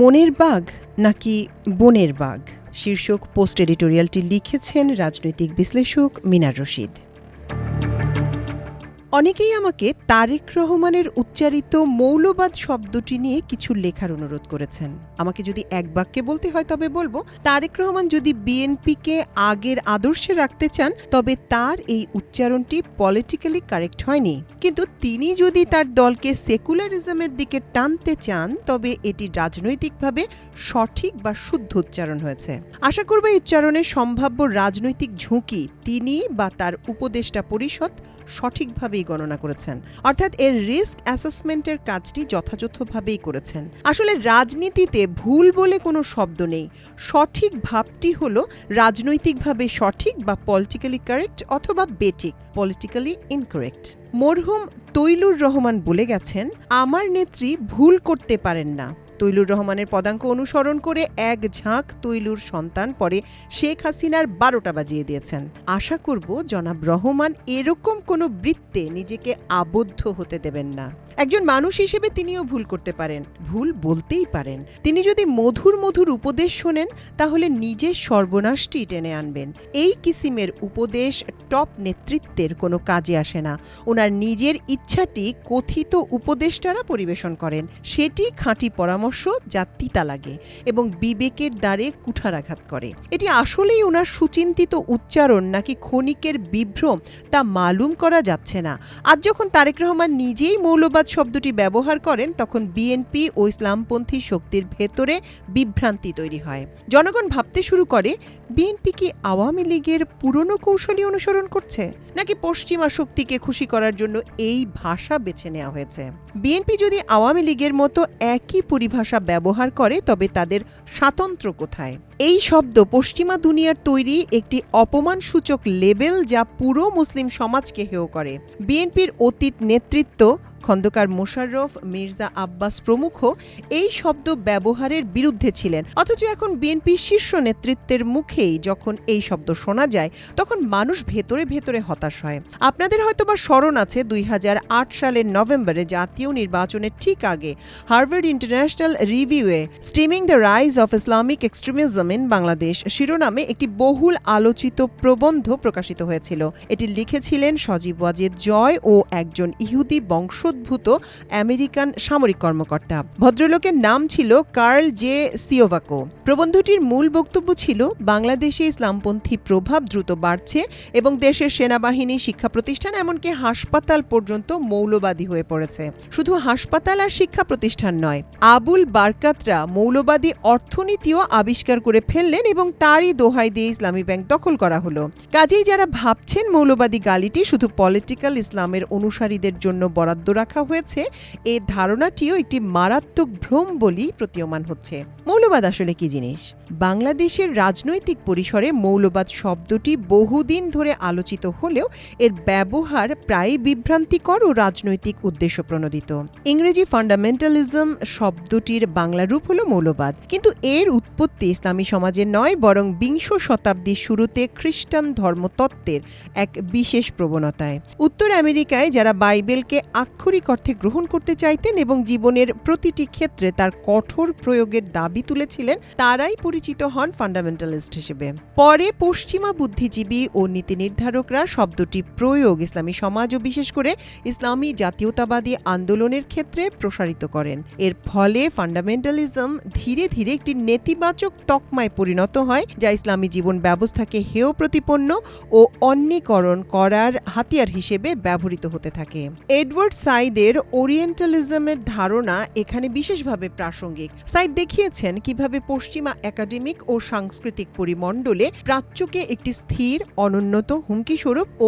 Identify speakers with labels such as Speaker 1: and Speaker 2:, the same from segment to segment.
Speaker 1: মনের বাঘ নাকি বনের বাঘ শীর্ষক পোস্ট এডিটোরিয়ালটি লিখেছেন রাজনৈতিক বিশ্লেষক মিনার রশিদ। অনেকেই আমাকে তারেক রহমানের উচ্চারিত মৌলবাদ শব্দটি নিয়ে কিছু লেখার অনুরোধ করেছেন। আমাকে যদি এক বাক্যে বলতে হয় তবে বলবো, তারেক রহমান যদি বিএনপিকে আগের আদর্শে রাখতে চান তবে তার এই উচ্চারণটি পলিটিক্যালি কারেক্ট হয়নি, কিন্তু তিনি যদি তার দলকে সেকুলারিজমের দিকে টানতে চান তবে এটি রাজনৈতিকভাবে সঠিক বা শুদ্ধ উচ্চারণ হয়েছে। আশা করব এই উচ্চারণের সম্ভাব্য রাজনৈতিক ঝুঁকি তিনি বা তার উপদেষ্টা পরিষদ সঠিকভাবেই গণনা করেছেন, অর্থাৎ এর রিস্ক অ্যাসেসমেন্টের কাজটি যথাযথভাবেই করেছেন। আসলে রাজনীতিতে ভুল বলে কোনো শব্দ নেই। সঠিক ভাবটি হল রাজনৈতিকভাবে সঠিক বা পলিটিক্যালি কারেক্ট অথবা বেঠিক, পলিটিক্যালি ইনকারেক্ট। মরহুম তৈলুর রহমান বলে গেছেন, আমার নেত্রী ভুল করতে পারেন না। তৈলুর রহমানের পদাঙ্ক অনুসরণ করে এক ঝাঁক তৈলুর সন্তান পরে শেখ হাসিনার 12টা বাজিয়ে দিয়েছেন। আশা করব জনাব রহমান এরকম কোনো বৃত্তে নিজেকে আবদ্ধ হতে দেবেন না। একজন মানুষ হিসেবে তিনিও ভুল করতে পারেন, ভুল বলতেই পারেন। তিনি যদি মধুর মধুর উপদেশ শোনেন তাহলে নিজের সর্বনাশটি টেনে আনবেন। এই কিসিমের উপদেশ টপ নেতৃত্বের কোনো কাজে আসে না। ওনার নিজের ইচ্ছাটি কথিত উপদেষ্টারা পরিবেশন করেন, সেটি খাঁটি পরামর্শ যা তিতা লাগে এবং বিবেকের দ্বারে কুঠারাঘাত করে। এটি আসলেই ওনার সুচিন্তিত উচ্চারণ নাকি ক্ষণিকের বিভ্রম তা মালুম করা যাচ্ছে না। আজ যখন তারেক রহমান নিজেই মৌলবাদ শব্দটি ব্যবহার করেন তখন বিএনপি ও ইসলামপন্থী শক্তির ভেতরে বিভ্রান্তি তৈরি হয়। জনগণ ভাবতে শুরু করে, বিএনপি কি আওয়ামী লীগের পুরনো কৌশলী অনুসরণ করছে নাকি পশ্চিমা শক্তিকে খুশি করার জন্য এই ভাষা বেছে নেওয়া হয়েছে। বিএনপি যদি আওয়ামী লীগের মতো একই পরিভাষা ব্যবহার করে তবে তাদের স্বাতন্ত্র্য কোথায়? এই শব্দ পশ্চিমা দুনিয়ার তৈরি একটি অপমানসূচক লেবেল যা পুরো মুসলিম সমাজকে হেয় করে। বিএনপির অতীত নেতৃত্ব খন্দকার মোশাররফ, মির্জা আব্বাস প্রমুখ এই শব্দ ব্যবহারের বিরুদ্ধে ছিলেন, অথচ এখন বিএনপির শীর্ষ নেতৃত্বের মুখেই যখন এই শব্দ শোনা যায় তখন মানুষ ভেতরে ভেতরে হতাশ হয়। আপনাদের হয়তোবা স্মরণ আছে 2008 সালের নভেম্বরে জাতীয় নির্বাচনের ঠিক আগে হার্ভার্ড ইন্টারন্যাশনাল রিভিউয়ে stemming the rise of Islamic extremism in Bangladesh শিরোনামে একটি বহুল আলোচিত প্রবন্ধ প্রকাশিত হয়েছিল। এটি লিখেছিলেন সজীব ওয়াজেদ জয় ও একজন ইহুদি বংশোদ্ভূত আমেরিকান সামরিক কর্মকর্তা। ভদ্রলোকের নাম ছিল কার্ল জে সিওভাকো। প্রবন্ধটির মূল বক্তব্য ছিল, বাংলাদেশে ইসলামপন্থী প্রভাব দ্রুত বাড়ছে এবং দেশের সেনাবাহিনী, শিক্ষা প্রতিষ্ঠান এমনকি হাসপাতাল পর্যন্ত মৌলবাদী হয়ে পড়েছে। শুধু হাসপাতাল আর শিক্ষা প্রতিষ্ঠান নয়, আবুল বারকাতরা মৌলবাদী অর্থনীতিও আবিষ্কার করে ফেললেন এবং তারই দোহাই দিয়ে ইসলামী ব্যাংক দখল করা হলো। কাজেই যারা ভাবছেন মৌলবাদী গালিটি শুধু পলিটিক্যাল ইসলামের অনুসারীদের জন্য বরাদ্দ রাখা হয়েছে, এই ধারণাটিও একটি মারাত্মক ভ্রম বলেই প্রতীয়মান হচ্ছে। মৌলবাদ আসলে কি জিনিস? বাংলাদেশের রাজনৈতিক পরিসরে মৌলবাদ শব্দটি বহুদিন ধরে আলোচিত হলেও এর ব্যবহার প্রায় বিভ্রান্তিকর ও রাজনৈতিক উদ্দেশ্য প্রণোদিত। ইংরেজি ফান্ডামেন্টালিজম শব্দটির বাংলা রূপ হল মৌলবাদ, কিন্তু এর উৎপত্তি ইসলামী সমাজে নয় বরং বিংশ শতাব্দীর শুরুতে খ্রিস্টান ধর্মতত্ত্বের এক বিশেষ প্রবণতায়। উত্তর আমেরিকায় যারা বাইবেলকে আক্ষরিক অর্থে গ্রহণ করতে চাইতেন এবং জীবনের প্রতিটি ক্ষেত্রে তার কঠোর প্রয়োগের দাবি তুলেছিলেন তারাই পরিচিত হন ফান্ডামেন্টালিস্ট হিসেবে। পরে পশ্চিমা বুদ্ধিজীবী ও নীতি নির্ধারকরা শব্দটি প্রয়োগ ইসলামী সমাজ ও বিশেষ করে ইসলামী জাতীয়তাবাদী আন্দোলনের ক্ষেত্রে প্রসারিত করেন। এর ফলে ফান্ডামেন্টালিজম ধীরে ধীরে একটি নেতিবাচক তকমায় পরিণত হয় যা ইসলামী জীবন ব্যবস্থাকে হেয় প্রতিপন্ন ও অন্যীকরণ করার হাতিয়ার হিসেবে ব্যবহৃত হতে থাকে। এডওয়ার্ড সাইদের ওরিয়েন্টালিজমের ধারণা এখানে বিশেষভাবে প্রাসঙ্গিক। সাইদ দেখিয়েছেন কিভাবে পশ্চিমা একাডেমিক ও সাংস্কৃতিক পরিমণ্ডলে প্রাচ্যকে একটি স্থির, অনুন্নত, হুমকিস্বরূপ ও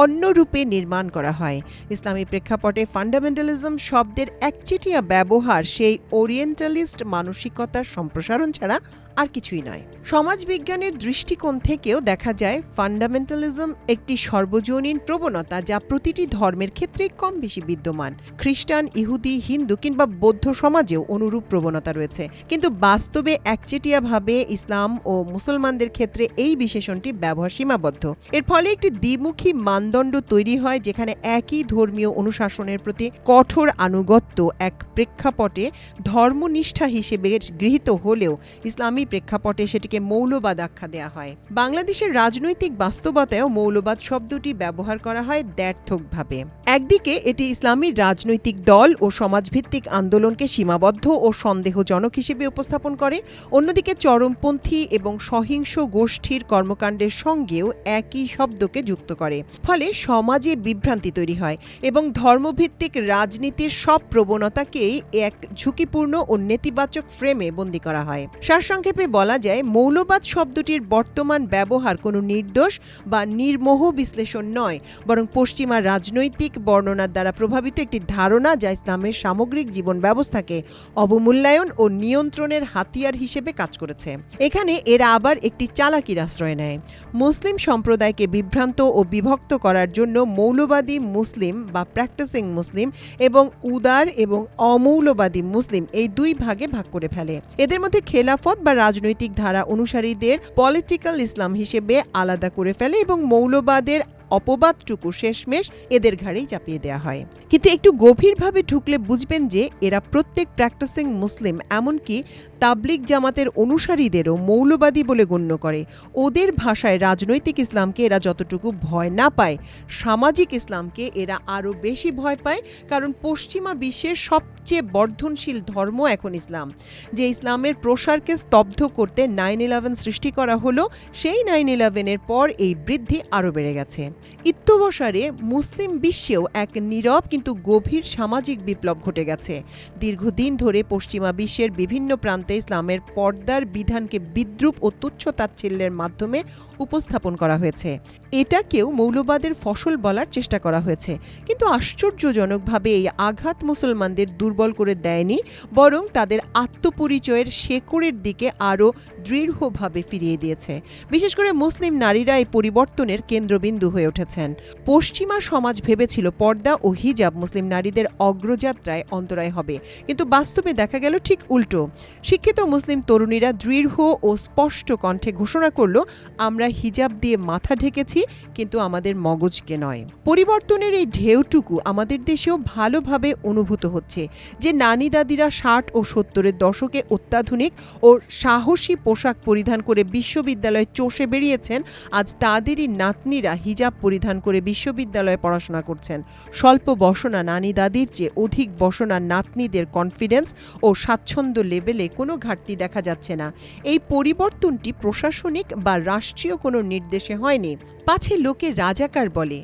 Speaker 1: অন্য রূপে নির্মাণ করা হয়। ইসলামী প্রেক্ষাপটে ফান্ডামেন্টালিজম শব্দের একচেটিয়া ব্যবহার সেই ওরিয়েন্টালিস্ট মানসিকতার সম্প্রসারণ ছাড়া আর কিছুই নয়। সমাজবিজ্ঞানের দৃষ্টিকোণ থেকেও দেখা যায় ফান্ডামেন্টালিজম একটি সর্বজনীন প্রবণতা যা প্রতিটি ধর্মের ক্ষেত্রে কম বেশি বিদ্যমান। খ্রিস্টান, ইহুদি, হিন্দু কিংবা বৌদ্ধ সমাজেও অনুরূপ প্রবণতা রয়েছে, কিন্তু বাস্তবে একচেটিয়াভাবে ইসলাম ও মুসলমানদের ক্ষেত্রে এই বিশেষণটি ব্যবহার সীমাবদ্ধ। এর ফলে একটি দ্বিমুখী মানদণ্ড তৈরি হয়, যেখানে একই ধর্মীয় অনুশাসনের প্রতি কঠোর আনুগত্য এক প্রেক্ষাপটে ধর্মনিষ্ঠা হিসেবে গৃহীত হলেও ইসলামী প্রেক্ষাপটে সেটিকে মৌলবাদ আখ্যা দেয়া হয়। বাংলাদেশের রাজনৈতিক বাস্তবতায়ও মৌলবাদ শব্দটি ব্যবহার করা হয় দ্ব্যর্থকভাবে। একদিকে এটি ইসলামী রাজনৈতিক দল ও সমাজভিত্তিক আন্দোলনকে সীমাবদ্ধ ও সন্দেহজনক হিসেবে উপস্থাপন করে, অন্যদিকে চরমপন্থী এবং সহিংস গোষ্ঠীর কর্মকাণ্ডের সঙ্গেও একই শব্দকে যুক্ত করে। ফলে সমাজে বিভ্রান্তি তৈরি হয় এবং ধর্মভিত্তিক রাজনীতির সব প্রবণতাকেই এক ঝুঁকিপূর্ণ ও নেতিবাচক ফ্রেমে বন্দী করা হয়। সারসংক্ষেপে বলা যায়, মৌলবাদ শব্দটির বর্তমান ব্যবহার কোনো নির্দোষ বা নির্মোহ বিশ্লেষণ নয়, বরং পশ্চিমা রাজনৈতিক বর্ণনার দ্বারা প্রভাবিত একটি ধারণা যা ইসলামের সামগ্রিক জীবন ব্যবস্থাকে অবমূল্যায়ন ও নিয়ন্ত্রণের হাতিয়ার হিসেবে কাজ করেছে। এখানে এরা আবার একটি চালাকির আশ্রয় নেয়। মুসলিম সম্প্রদায়কে বিভ্রান্ত ও বিভক্ত করার জন্য মৌলবাদী মুসলিম বা প্র্যাকটিসিং মুসলিম এবং উদার এবং অমৌলবাদী মুসলিম এই দুই ভাগে ভাগ করে ফেলে। এদের মধ্যে খেলাফত বা রাজনৈতিক ধারা অনুসারীদের পলিটিক্যাল ইসলাম হিসেবে আলাদা করে ফেলে এবং মৌলবাদের অপবাদটুকু শেষমেশ এদের ঘাড়েই চাপিয়ে দেওয়া হয়। কিন্তু একটু গভীরভাবে ঢুকলে বুঝবেন যে এরা প্রত্যেক প্র্যাকটিসিং মুসলিম, এমনকি তাবলিগ জামাতের অনুসারীদেরও মৌলবাদী বলে গণ্য করে। ওদের ভাষায় রাজনৈতিক ইসলামকে এরা যতটুকু ভয় না পায়, সামাজিক ইসলামকে এরা আরও বেশি ভয় পায়, কারণ পশ্চিমা বিশ্বের সবচেয়ে বর্ধনশীল ধর্ম এখন ইসলাম। যে ইসলামের প্রসারকে স্তব্ধ করতে 9/11 সৃষ্টি করা হলো, সেই 9/11-এর পর এই বৃদ্ধি আরও বেড়ে গেছে। ইত্যবসারে মুসলিম বিশ্বেও এক নীরব কিন্তু গভীর সামাজিক বিপ্লব ঘটে গেছে। দীর্ঘদিন ধরে পশ্চিমা বিশ্বের বিভিন্ন প্রান্তে ইসলামের পর্দার বিধানকে বিদ্রূপ ও তুচ্ছ-তাচ্ছিল্যের মাধ্যমে উপস্থাপন করা হয়েছে। এটাকেও মৌলবাদের ফসল বলার চেষ্টা করা হয়েছে, কিন্তু আশ্চর্যজনকভাবে এই আঘাত মুসলমানদের দুর্বল করে দেয়নি, বরং তাদের আত্মপরিচয়ের শেকড়ের দিকে আরও দৃঢ়ভাবে ফিরিয়ে দিয়েছে। বিশেষ করে মুসলিম নারীরা এই পরিবর্তনের কেন্দ্রবিন্দু হয়ে উঠেছেন। পশ্চিমা সমাজ ভেবেছিল পর্দা ও হিজাব মুসলিম নারীদের অগ্রযাত্রায় অন্তরায় হবে, কিন্তু বাস্তবে দেখা গেল ঠিক উল্টো। শিক্ষিত মুসলিম তরুণীরা দৃঢ় ও স্পষ্ট কণ্ঠে ঘোষণা করল, আমরা হিজাব দিয়ে মাথা ঢেকেছি, কিন্তু আমাদের মগজকে নয়। পরিবর্তনের এই ঢেউটুকু আমাদের দেশেও ভালোভাবে অনুভূত হচ্ছে। যে নানি দাদিরা 60 ও 70-এর দশকে অত্যাধুনিক ও সাহসী পোশাক পরিধান করে বিশ্ববিদ্যালয়ে চষে বেরিয়েছেন, আজ তাদেরই নাতনিরা হিজাব পরিধান করে বিশ্ববিদ্যালয়ে পড়াশোনা করছেন। স্বল্প বসনা নানি দাদির চেয়ে অধিক বসনা নাতনিদের কনফিডেন্স ও স্বাচ্ছন্দ্য লেভেলে কোনো ঘাটতি দেখা যাচ্ছে না। এই পরিবর্তনটি প্রশাসনিক বা রাষ্ট্রীয় কোনো নির্দেশে হয়নি, পাছে লোকে রাজাকার বলে।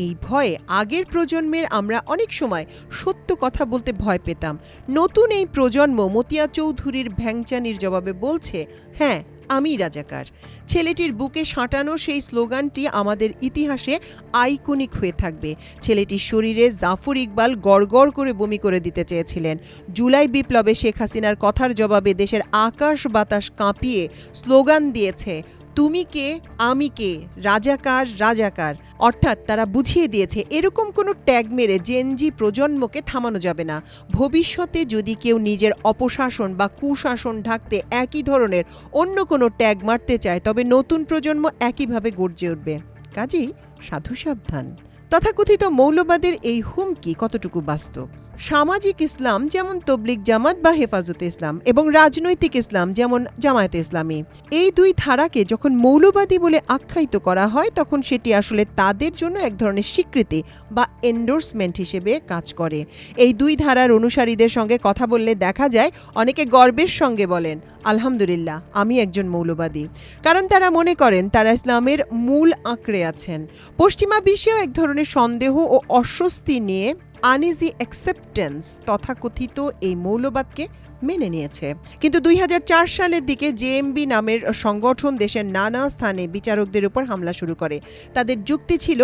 Speaker 1: এই ভয়ে আগের প্রজন্মের আমরা অনেক সময় সত্য কথা বলতে ভয় পেতাম। নতুন এই প্রজন্ম মতিয়া চৌধুরীর ভ্যাংচানির জবাবে বলছে, হ্যাঁ আমি রাজাকার। ছেলেটির বুকে সাঁটানো সেই স্লোগানটি আমাদের ইতিহাসে আইকনিক হয়ে থাকবে। ছেলেটির শরীরে জাফর ইকবাল গড়গড় করে বমি করে দিতে চেয়েছিলেন। জুলাই বিপ্লবে শেখ হাসিনার কথার জবাবে দেশের আকাশ বাতাস কাঁপিয়ে স্লোগান দিয়েছে, তুমি কে আমি কে, রাজাকার রাজাকার। অর্থাৎ তারা বুঝিয়ে দিয়েছে এরকম কোনো ট্যাগ মেরে জেনজি প্রজন্মকে থামানো যাবে না। ভবিষ্যতে যদি কেউ নিজের অপশাসন বা কুশাসন ঢাকতে একই ধরনের অন্য কোনো ট্যাগ মারতে চায়, তবে নতুন প্রজন্ম একইভাবে গর্জে উঠবে। কাজেই সাধু সাবধান। তথাকথিত মৌলবাদের এই হুমকি কতটুকু বাস্তব? সামাজিক ইসলাম যেমন তবলিগ জামাত বা হেফাজতে ইসলাম এবং রাজনৈতিক ইসলাম যেমন জামায়াতে ইসলামী, এই দুই ধারাকে যখন মৌলবাদী বলে আখ্যায়িত করা হয়, তখন সেটি আসলে তাদের জন্য এক ধরনের স্বীকৃতি বা এন্ডোর্সমেন্ট হিসেবে কাজ করে। এই দুই ধারার অনুসারীদের সঙ্গে কথা বললে দেখা যায় অনেকে গর্বের সঙ্গে বলেন, আলহামদুলিল্লাহ আমি একজন মৌলবাদী, কারণ তারা মনে করেন তারা ইসলামের মূল আঁকড়ে আছেন। পশ্চিমা বিশ্বেও এক ধরনের সন্দেহ ও অস্বস্তি নিয়ে আনইজি অ্যাকসেপ্টেন্স তথাকথিত এই মৌলবাদকে মেনে নিয়েছে। কিন্তু ২০০৪ সালের দিকে জেএমবি নামের সংগঠন দেশের নানা স্থানে বিচারকদের উপর হামলা শুরু করে। তাদের যুক্তি ছিল,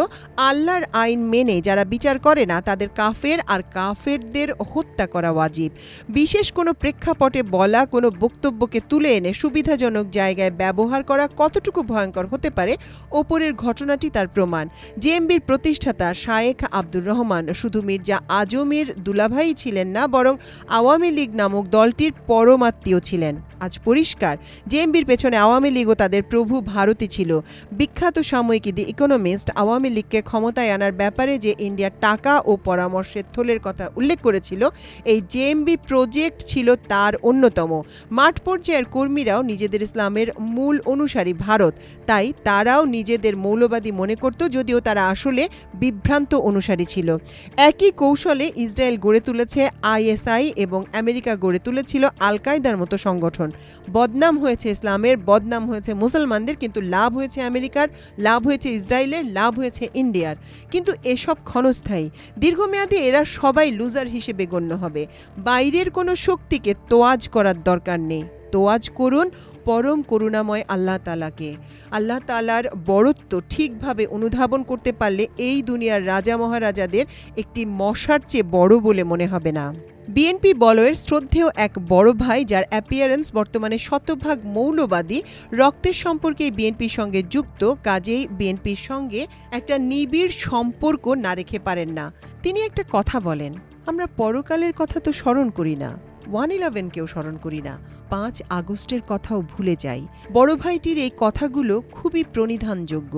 Speaker 1: আল্লাহর আইন মেনে যারা বিচার করে না তাদের কাফের, আর কাফেরদের হত্যা করা ওয়াজিব। বিশেষ কোনো প্রেক্ষাপটে বলা কোনো বক্তব্যকে তুলে এনে সুবিধাজনক জায়গায় ব্যবহার করা কতটুকু ভয়ঙ্কর হতে পারে, ওপরের ঘটনাটি তার প্রমাণ। জেএমবির প্রতিষ্ঠাতা শায়েখ আব্দুর রহমান শুধু মির্জা আজমের দুলাভাই ছিলেন না, বরং আওয়ামী লীগ নামক দলটির পরমাত্মীয় ছিলেন। আজ পরিষ্কার, জেএমবির পেছনে আওয়ামী লীগও তাদের প্রভু ভারতী ছিল। বিখ্যাত সাময়িকী দি ইকোনমিস্ট আওয়ামী লীগকে ক্ষমতায় আনার ব্যাপারে যে ইন্ডিয়ার টাকা ও পরামর্শের থলের কথা উল্লেখ করেছিল, এই জেএমবি প্রজেক্ট ছিল তার অন্যতম। মাঠ পর্যায়ের কর্মীরাও নিজেদের ইসলামের মূল অনুসারী ভারত, তাই তারাও নিজেদের মৌলবাদী মনে করত, যদিও তারা আসলে বিভ্রান্ত অনুসারী ছিল। একই কৌশলে ইসরায়েল গড়ে তুলেছে আইএসআই এবং আমেরিকা গড়ে তুলেছিল আল কায়দার মতো সংগঠন। বদনাম হয়েছে ইসলামের, বদনাম হয়েছে মুসলমানদের, কিন্তু লাভ হয়েছে আমেরিকার, লাভ হয়েছে ইসরায়েলের, লাভ হয়েছে ইন্ডিয়ার। কিন্তু এসব ক্ষণস্থায়ী। দীর্ঘমেয়াদে এরা সবাই লুজার হিসেবে গণ্য হবে। বাইরের কোনো শক্তিকে তোয়াজ করার দরকার নেই। তোয়াজ করুন পরম করুণাময় আল্লাহ তাআলাকে। আল্লাহ তাআলার বড়ত্ব ঠিকভাবে অনুধাবন করতে পারলে এই দুনিয়ার রাজা মহারাজাদের একটি মশার চেয়ে বড় বলে মনে হবে না। বিএনপি বলয়ের শ্রদ্ধেয় এক বড় ভাই, যার অ্যাপিয়ারেন্স বর্তমানে শতভাগ মৌলবাদী, রক্তের সম্পর্কে বিএনপির সঙ্গে যুক্ত, কাজেই বিএনপির সঙ্গে একটা নিবিড় সম্পর্ক না রেখে পারেন না। তিনি একটা কথা বলেন, আমরা পরকালের কথা তো স্মরণ করি না, 1/11কেও স্মরণ করি না, 5 আগস্টের কথাও ভুলে যাই। বড় ভাইটির এই কথাগুলো খুবই প্রণিধানযোগ্য।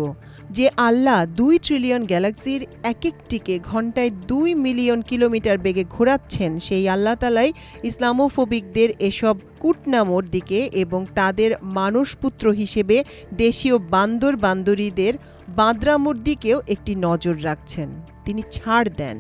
Speaker 1: যে আল্লাহ 2 ট্রিলিয়ন গ্যালাক্সির এক একটিকে ঘন্টায় 2 মিলিয়ন কিলোমিটার বেগে ঘোরাচ্ছেন, সেই আল্লাহ তাআলাই ইসলামোফোবিকদের এসব কূটনামোর দিকে এবং তাদের মানসপুত্র হিসেবে দেশীয় বান্দর বান্দরীদের বাঁদরামোর দিকেও একটি নজর রাখছেন। তিনি ছাড় দেন,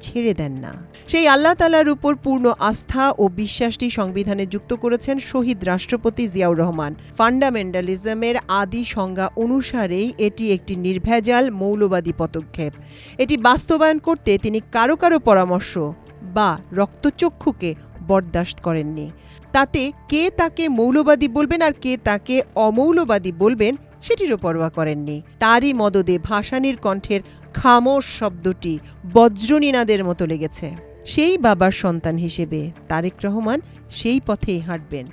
Speaker 1: ছেড়ে দেন না। সেই আল্লাহ তাআলার উপর পূর্ণ আস্থা ও বিশ্বাসটি সংবিধানে যুক্ত করেছেন শহীদ রাষ্ট্রপতি জিয়াউর রহমান। ফান্ডামেন্টালিজমের আদি সংজ্ঞা অনুসারেই এটি একটি নির্ভেজাল মৌলবাদী পদক্ষেপ। এটি বাস্তবায়ন করতে তিনি কারো কারো পরামর্শ বা রক্তচক্ষুকে বরদাস্ত করেননি। তাতে কে তাকে মৌলবাদী বলবেন আর কে তাকে অমৌলবাদী বলবেন সেটিরও পরোয়া করেননি। তারই মদদে ভাসানীর কণ্ঠের খামোশ শব্দটি বজ্রনীনাদের মতো লেগেছে। সেই বাবার সন্তান হিসেবে তারেক রহমান সেই পথেই হাঁটবেন,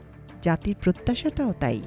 Speaker 1: জাতির প্রত্যাশাটাও তাই।